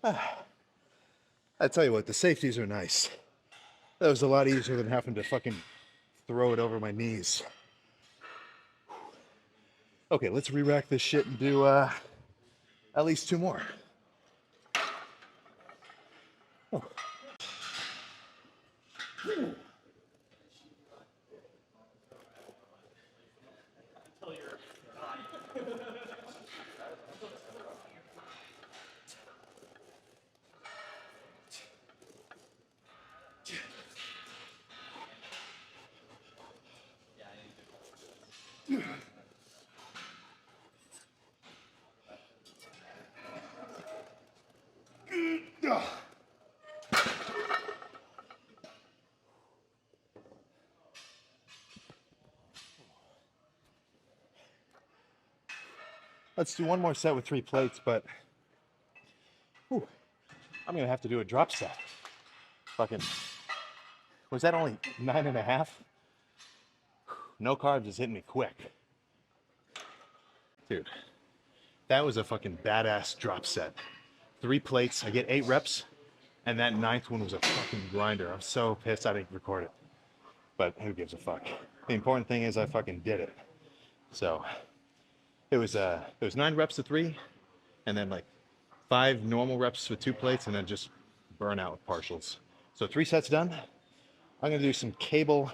I tell you what, the safeties are nice. That was a lot easier than having to fucking throw it over my knees. Okay, let's re-rack this shit and do at least 2 more. Oh. Let's do one more set with 3 plates, but whew, I'm gonna have to do a drop set. Fucking, was that only 9.5? No carbs is hitting me quick. Dude, that was a fucking badass drop set. 3 plates, I get 8 reps, and that 9th one was a fucking grinder. I'm so pissed I didn't record it. But who gives a fuck? The important thing is I fucking did it. So it was 9 reps to 3, and then like 5 normal reps with 2 plates, and then just burn out with partials. So 3 sets done. I'm gonna do some cable.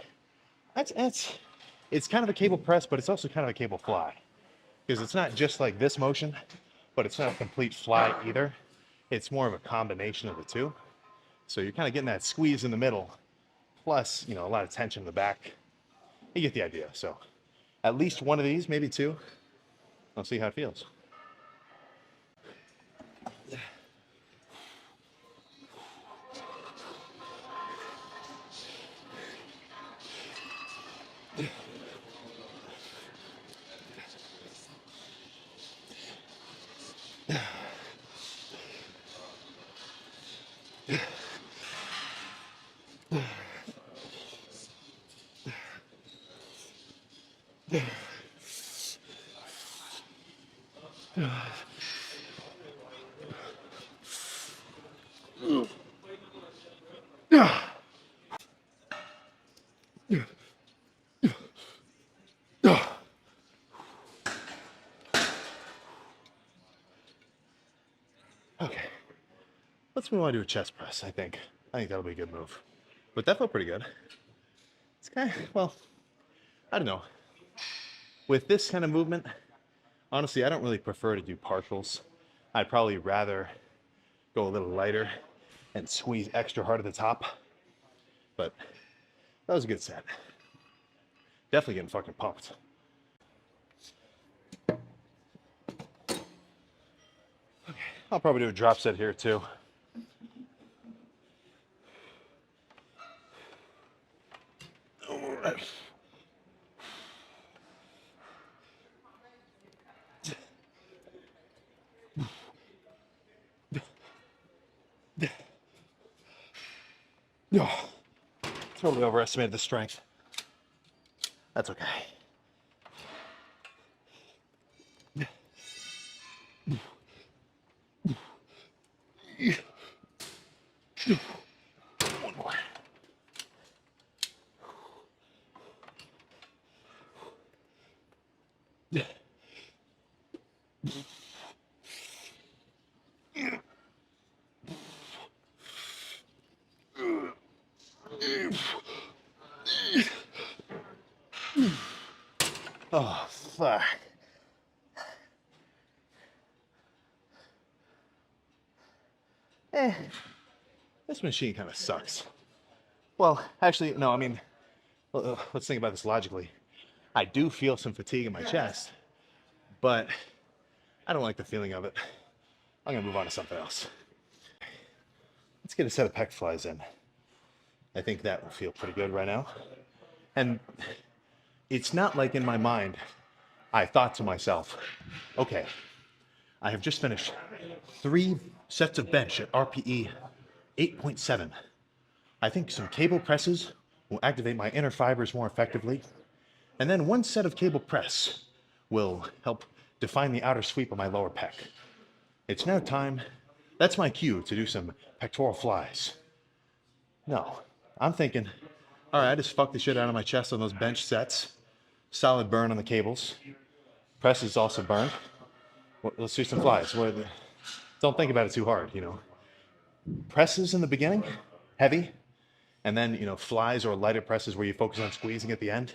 It's kind of a cable press, but it's also kind of a cable fly, because it's not just like this motion, but it's not a complete fly either. It's more of a combination of the two. So you're kind of getting that squeeze in the middle, plus, you know, a lot of tension in the back. You get the idea. So at least one of these, maybe 2. I'll see how it feels. Okay, let's move on to a chest press. I think that'll be a good move. But that felt pretty good. It's kind of, well, I don't know. With this kind of movement, honestly, I don't really prefer to do partials. I'd probably rather go a little lighter and squeeze extra hard at the top. But that was a good set. Definitely getting fucking pumped. Okay, I'll probably do a drop set here too. All right. Oh, totally overestimated the strength. That's okay. One more. Oh, fuck. This machine kind of sucks. Well, actually, no, I mean, let's think about this logically. I do feel some fatigue in my chest, but I don't like the feeling of it. I'm gonna move on to something else. Let's get a set of pec flies in. I think that will feel pretty good right now. And it's not like in my mind, I thought to myself, okay, I have just finished 3 sets of bench at RPE 8.7. I think some cable presses will activate my inner fibers more effectively. And then 1 set of cable press will help define the outer sweep of my lower pec. It's now time That's my cue to do some pectoral flies. No, I'm thinking, all right, I just fucked the shit out of my chest on those bench sets. Solid burn on the cables. Press is also burned. Well, let's do some flies. Don't think about it too hard, you know. Presses in the beginning, heavy, and then, you know, flies or lighter presses where you focus on squeezing at the end.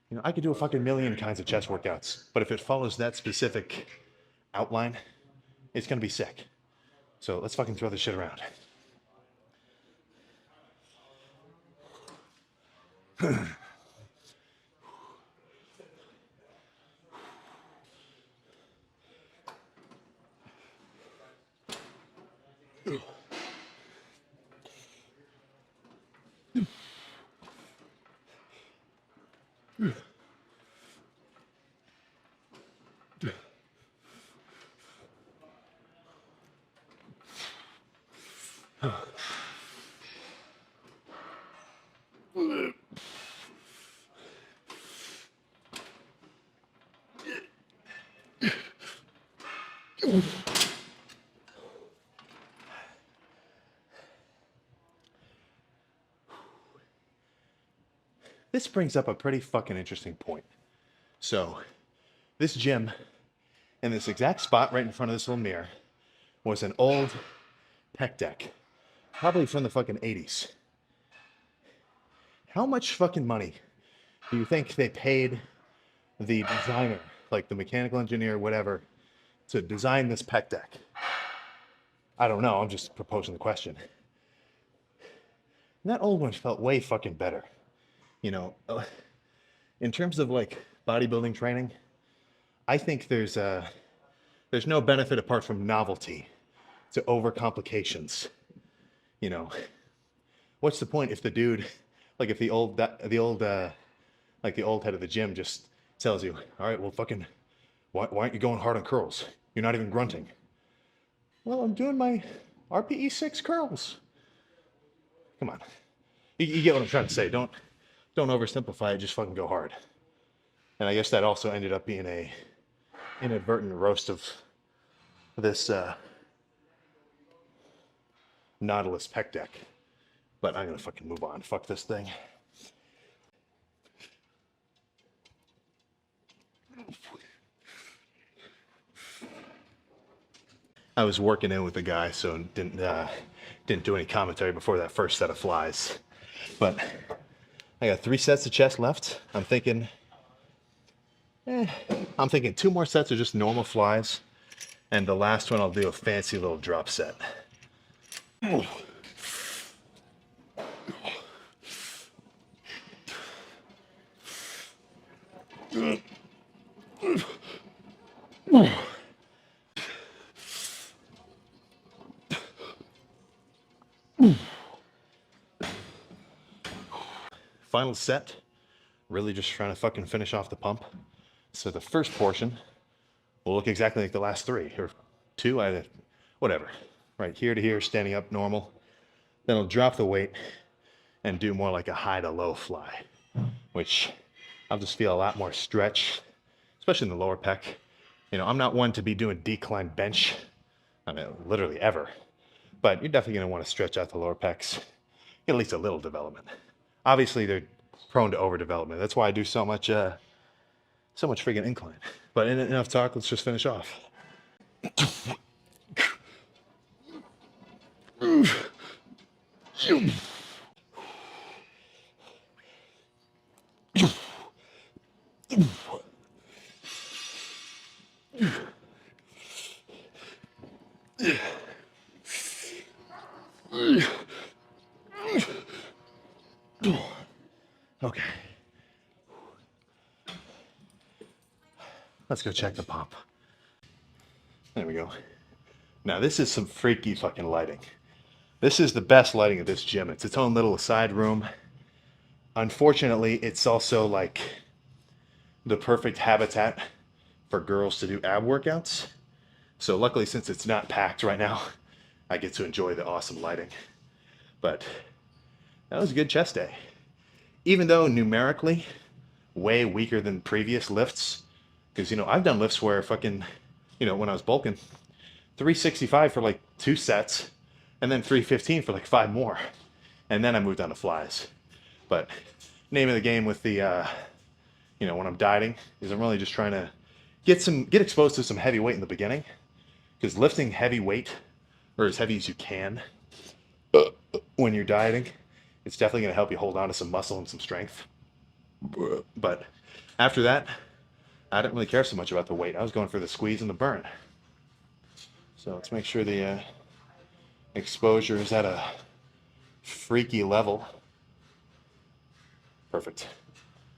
You know, I could do a fucking million kinds of chest workouts, but if it follows that specific outline, it's gonna be sick. So let's fucking throw this shit around. This brings up a pretty fucking interesting point. So, this gym, in this exact spot right in front of this little mirror, was an old pec deck, probably from the fucking 80s. How much fucking money do you think they paid the designer, like the mechanical engineer, whatever, to design this pec deck? I don't know, I'm just proposing the question. And that old one felt way fucking better. You know, in terms of like bodybuilding training, I think there's no benefit apart from novelty to overcomplications. You know, what's the point if the dude, like if the old like the old head of the gym just tells you, all right, well fucking, why aren't you going hard on curls? You're not even grunting. Well, I'm doing my RPE 6 curls. Come on, you get what I'm trying to say. Don't oversimplify it. Just fucking go hard. And I guess that also ended up being a inadvertent roast of this Nautilus pec deck. But I'm gonna fucking move on. Fuck this thing. I was working in with a guy, so didn't do any commentary before that first set of flies. But I got 3 sets of chest left. I'm thinking 2 more sets are just normal flies, and the last one I'll do a fancy little drop set. Final set, really just trying to fucking finish off the pump. So the first portion will look exactly like the last 3 or 2, whatever. Right here to here, standing up normal. Then I'll drop the weight and do more like a high to low fly, which I'll just feel a lot more stretch, especially in the lower pec. You know, I'm not one to be doing decline bench, I mean, literally ever, but you're definitely gonna want to stretch out the lower pecs, get at least a little development. Obviously, they're prone to overdevelopment. That's why I do so much friggin' incline. But enough talk, let's just finish off. Okay. Let's go check the pump. There we go. Now this is some freaky fucking lighting. This is the best lighting of this gym. It's its own little side room. Unfortunately, it's also like the perfect habitat for girls to do ab workouts. So luckily, since it's not packed right now, I get to enjoy the awesome lighting. But that was a good chest day. Even though numerically, way weaker than previous lifts, because, you know, I've done lifts where fucking, you know, when I was bulking, 365 for like 2 sets, and then 315 for like 5 more. And then I moved on to flies. But name of the game with the, when I'm dieting is I'm really just trying to get exposed to some heavy weight in the beginning. Because lifting heavy weight, or as heavy as you can, when you're dieting, it's definitely going to help you hold on to some muscle and some strength. But after that, I didn't really care so much about the weight. I was going for the squeeze and the burn. So let's make sure the exposure is at a freaky level. Perfect.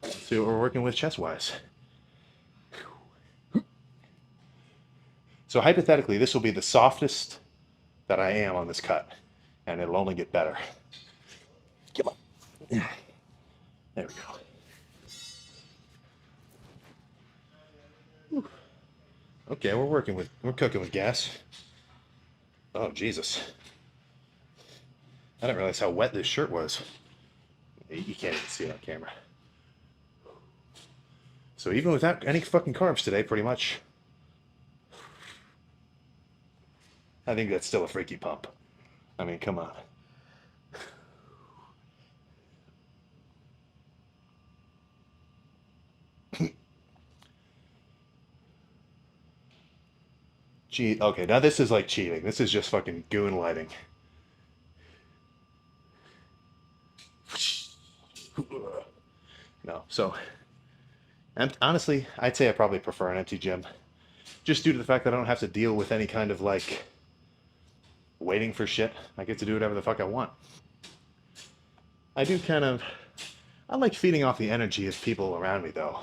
Let's see what we're working with chest-wise. So hypothetically, this will be the softest that I am on this cut, and it'll only get better. Come on. There we go. Okay, we're cooking with gas. Oh, Jesus. I didn't realize how wet this shirt was. You can't even see it on camera. So even without any fucking carbs today, pretty much, I think that's still a freaky pump. I mean, come on. Gee, okay, now this is like cheating. This is just fucking goon lighting. No, so, and honestly, I'd say I probably prefer an empty gym. Just due to the fact that I don't have to deal with any kind of like waiting for shit. I get to do whatever the fuck I want. I do kind of, I like feeding off the energy of people around me though.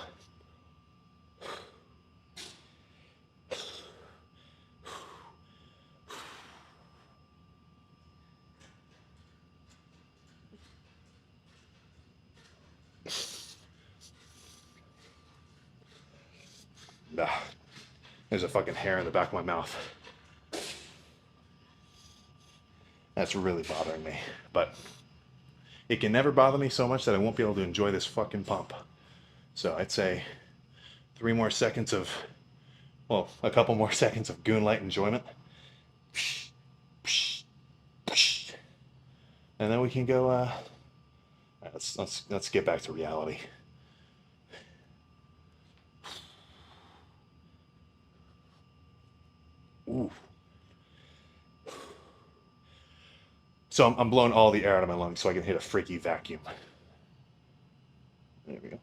Ah, there's a fucking hair in the back of my mouth. That's really bothering me. But it can never bother me so much that I won't be able to enjoy this fucking pump. So I'd say 3 more seconds of, well, a couple more seconds of goon light enjoyment. And then we can go, all right, let's get back to reality. Ooh. So I'm blowing all the air out of my lungs so I can hit a freaky vacuum. There we go.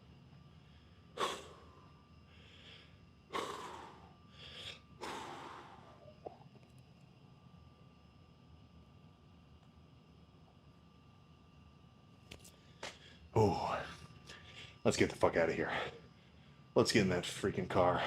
Oh, let's get the fuck out of here. Let's get in that freaking car.